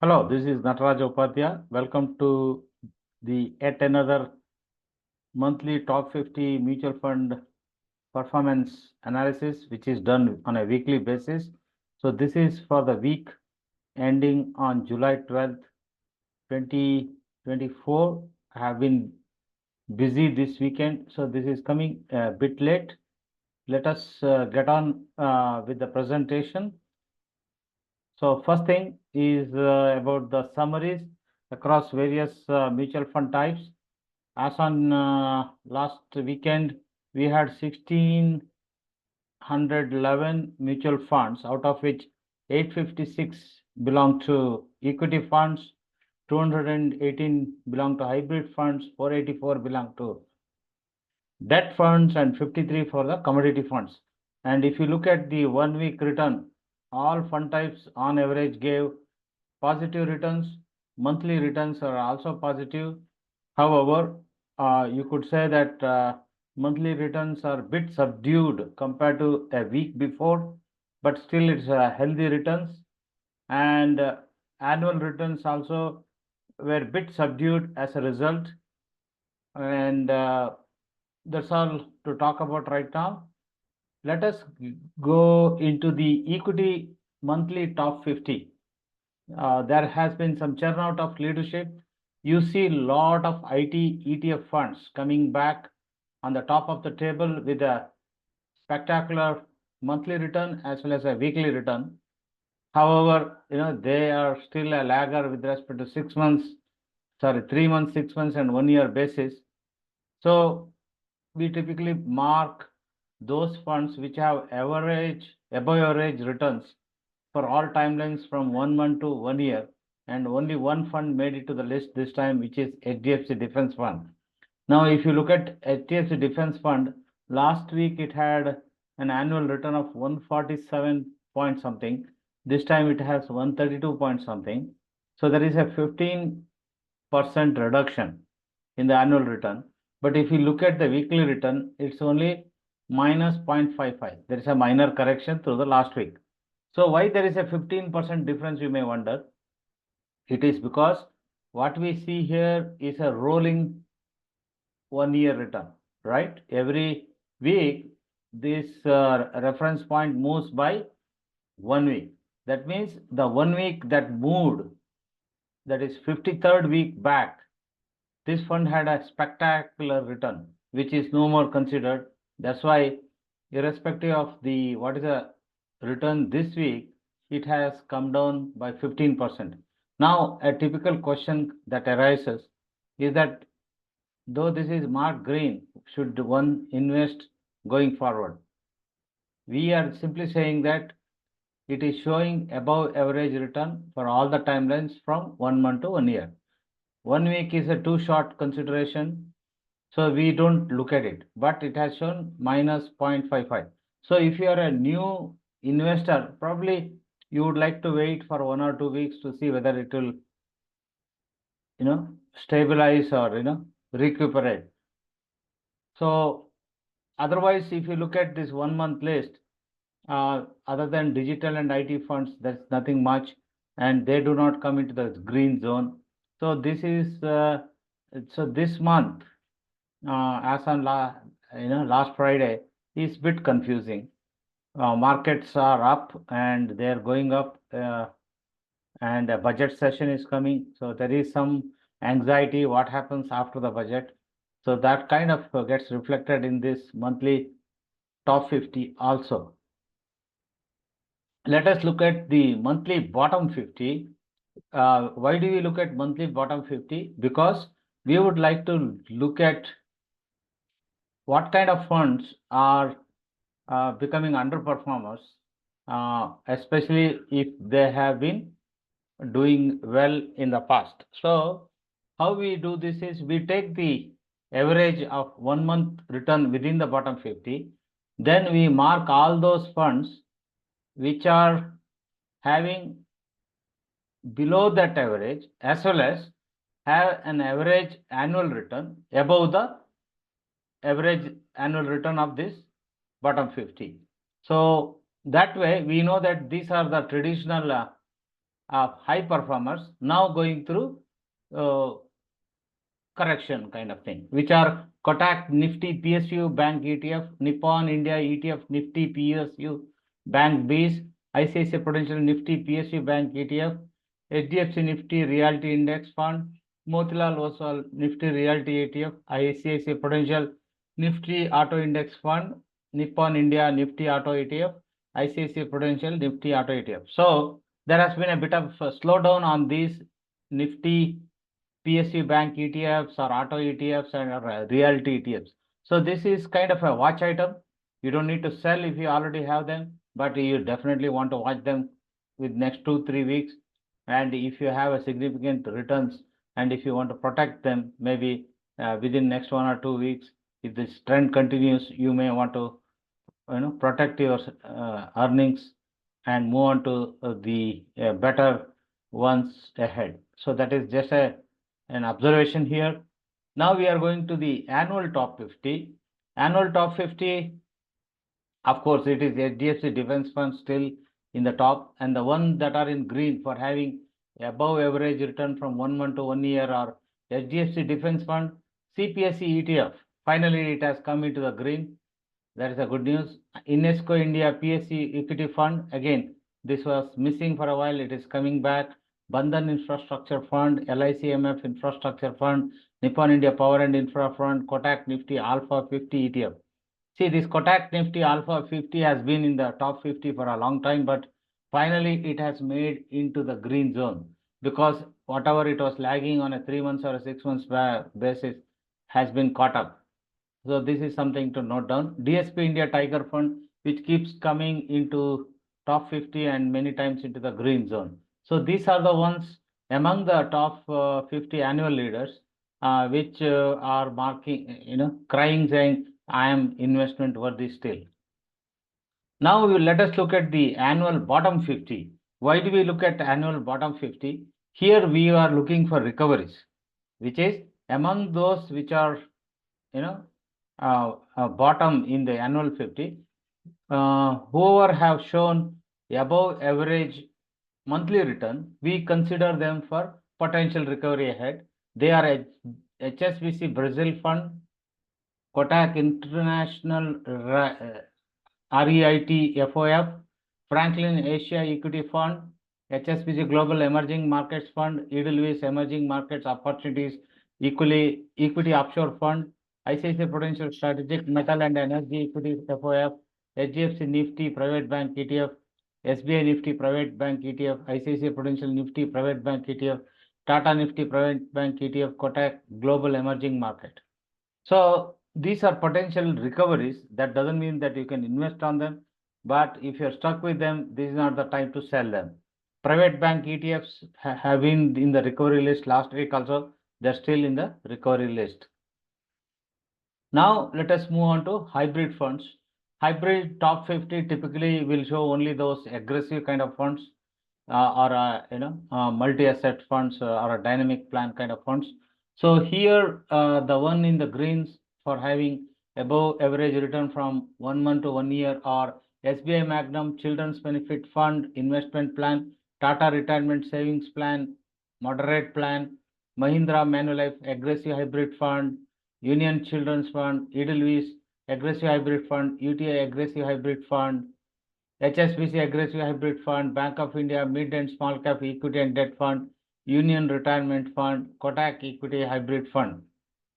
Hello, this is Nataraj Upadhyay. Welcome to the yet another monthly top 50 mutual fund performance analysis, which is done on a weekly basis. So this is for the week ending on July 12th, 2024. I have been busy this weekend, so this is coming a bit late. Let us get on with the presentation. So first thing is about the summaries across various mutual fund types. As on last weekend, we had 1,611 mutual funds, out of which 856 belong to equity funds, 218 belong to hybrid funds, 484 belong to debt funds, and 53 for the commodity funds. And if you look at the 1 week return, all fund types on average gave positive returns. Monthly returns are also positive. However, you could say that monthly returns are a bit subdued compared to a week before, but still it's healthy returns. And annual returns also were a bit subdued as a result. And that's all to talk about right now. Let us go into the equity monthly top 50. There has been some churn out of leadership. You see a lot of IT ETF funds coming back on the top of the table with a spectacular monthly return as well as a weekly return. However, they are still a lagger with respect to 6 months, 3 months, 6 months, and 1 year basis. So we typically mark those funds which have above average returns for all timelines from 1 month to 1 year, and only one fund made it to the list this time, which is HDFC Defense Fund. Now, if you look at HDFC Defense Fund, last week it had an annual return of 147 point something. This time it has 132 point something. So there is a 15% reduction in the annual return. But if you look at the weekly return, it's only minus 0.55. There is a minor correction through the last week. So why there is a 15% difference, you may wonder. It is because what we see here is a rolling 1 year return, right? Every week, this reference point moves by 1 week. That means the 1 week that moved, that is 53rd week back, this fund had a spectacular return, which is no more considered. That's why, irrespective of the what is the return this week, it has come down by 15%. Now, a typical question that arises is that though this is marked green, should one invest going forward? We are simply saying that it is showing above average return for all the timelines from 1 month to 1 year. 1 week is a too short consideration, so we don't look at it, but it has shown minus 0.55. So if you are a new investor, probably you would like to wait for 1 or 2 weeks to see whether it will, stabilize or, recuperate. So otherwise, if you look at this 1 month list, other than digital and IT funds, there's nothing much, and they do not come into the green zone. So this is so this month, as on last Friday, is bit confusing. Markets are up and they're going up, and a budget session is coming. So there is some anxiety what happens after the budget. So that kind of gets reflected in this monthly top 50 also. Let us look at the monthly bottom 50. Why do we look at monthly bottom 50? Because we would like to look at what kind of funds are becoming underperformers, especially if they have been doing well in the past. So how we do this is we take the average of 1 month return within the bottom 50. Then we mark all those funds which are having below that average as well as have an average annual return above the average annual return of this bottom 50. So that way we know that these are the traditional high performers now going through correction kind of thing, which are Kotak Nifty PSU Bank ETF, Nippon India ETF Nifty PSU Bank Base, ICICI Prudential Nifty PSU Bank ETF, HDFC Nifty Realty Index Fund, Motilal Oswal Nifty Realty ETF, ICICI Prudential Nifty Auto Index Fund, Nippon India Nifty Auto ETF, ICICI Prudential Nifty Auto ETF. So there has been a bit of a slowdown on these Nifty PSU bank ETFs or auto ETFs and realty ETFs. So this is kind of a watch item. You don't need to sell if you already have them, but you definitely want to watch them with next 2-3 weeks. And if you have a significant returns and if you want to protect them, maybe within next 1 or 2 weeks, if this trend continues, you may want to protect your earnings and move on to the better ones ahead. So that is just an observation here. Now we are going to the annual top 50. Annual top 50, of course, it is HDFC Defense Fund still in the top, and the one that are in green for having above average return from 1 month to 1 year are HDFC Defense Fund, CPSE ETF. Finally, it has come into the green. That is a good news. Invesco India PSE Equity Fund, again, this was missing for a while. It is coming back. Bandhan Infrastructure Fund, LICMF Infrastructure Fund, Nippon India Power and Infra Fund, Kotak Nifty Alpha 50 ETF. See, this Kotak Nifty Alpha 50 has been in the top 50 for a long time, but finally it has made into the green zone because whatever it was lagging on a 3 months or a 6 months basis has been caught up. So this is something to note down. DSP India Tiger Fund, which keeps coming into top 50 and many times into the green zone. So these are the ones among the top 50 annual leaders, which are marking, crying, saying, I am investment worthy still. Now let us look at the annual bottom 50. Why do we look at annual bottom 50? Here we are looking for recoveries, which is among those which are, bottom in the annual 50, whoever have shown above average monthly return, we consider them for potential recovery ahead. They are HSBC Brazil Fund, Kotak International REIT FOF, Franklin Asia Equity Fund, HSBC Global Emerging Markets Fund, Edelweiss Emerging Markets Opportunities Equity Offshore Fund, ICICI Prudential Strategic Metal and Energy Equity FOF, HDFC Nifty Private Bank ETF, SBI Nifty Private Bank ETF, ICICI Prudential Nifty Private Bank ETF, Tata Nifty Private Bank ETF, Kotak Global Emerging Market. So these are potential recoveries. That doesn't mean that you can invest on them, but if you're stuck with them, this is not the time to sell them. Private bank ETFs have been in the recovery list last week also. They're still in the recovery list. Now let us move on to hybrid funds. Hybrid top 50 typically will show only those aggressive kind of funds or multi-asset funds or a dynamic plan kind of funds. So here the one in the greens for having above average return from 1 month to 1 year are SBI Magnum Children's Benefit Fund Investment Plan, Tata Retirement Savings Plan, Moderate Plan, Mahindra Manulife Aggressive Hybrid Fund, Union Children's Fund, Edelweiss Aggressive Hybrid Fund, UTI Aggressive Hybrid Fund, HSBC Aggressive Hybrid Fund, Bank of India Mid and Small Cap Equity and Debt Fund, Union Retirement Fund, Kotak Equity Hybrid Fund.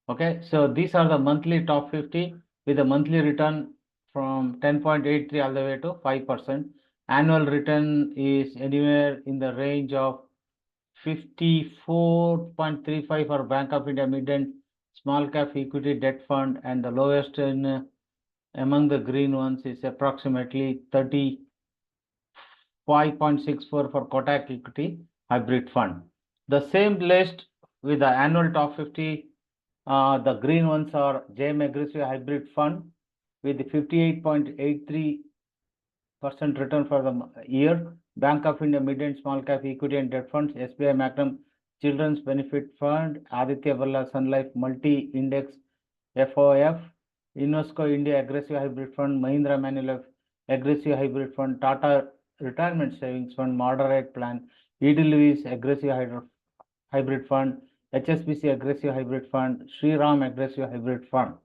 Okay, so these are the monthly top 50 with a monthly return from 10.83 all the way to 5%. Annual return is anywhere in the range of 54.35 for Bank of India Mid and Small Cap Equity Debt Fund, and the lowest in among the green ones is approximately 35.64 for Kotak Equity Hybrid Fund. The same list with the annual top 50, the green ones are JM Aggressive Hybrid Fund with 58.83% return for the year, Bank of India Mid and Small Cap Equity and Debt Funds, SBI Magnum Children's Benefit Fund, Aditya Birla Sun Life Multi Index FOF, Invesco India Aggressive Hybrid Fund, Mahindra Manulife Aggressive Hybrid Fund, Tata Retirement Savings Fund, Moderate Plan, Edelweiss aggressive hybrid fund, HSBC aggressive hybrid fund, Shriram aggressive hybrid fund.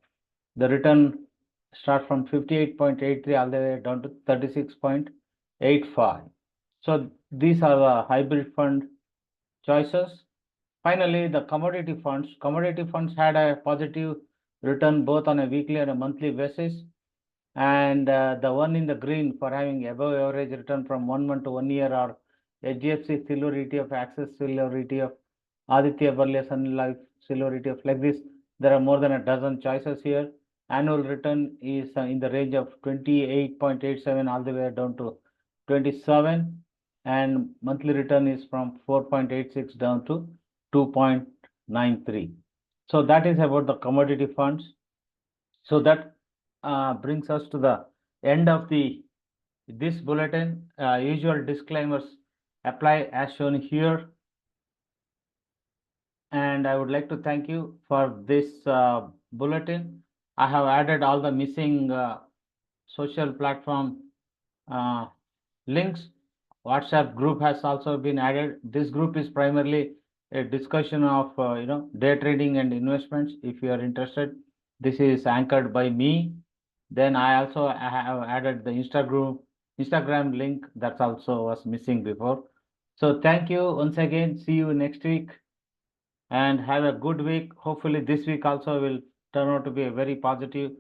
The return start from 58.83 all the way down to 36.85. So these are the hybrid fund choices. Finally, the commodity funds. Commodity funds had a positive return both on a weekly and a monthly basis. And the one in the green for having above average return from 1 month to 1 year are HDFC Silver ETF, Axis Silver ETF, Aditya Birla Sun Life Silver ETF. Like this, there are more than a dozen choices here. Annual return is in the range of 28.87 all the way down to 27, and monthly return is from 4.86 down to 2.93. So that is about the commodity funds. So that brings us to the end of this bulletin. Usual disclaimers apply as shown here. And I would like to thank you for this bulletin. I have added all the missing social platform links. WhatsApp group has also been added. This group is primarily a discussion of day trading and investments. If you are interested, this is anchored by me. Then I also have added the Instagram link that also was missing before. So thank you once again. See you next week and have a good week. Hopefully this week also will turn out to be a very positive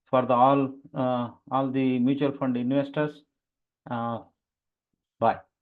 for the all the mutual fund investors. Bye.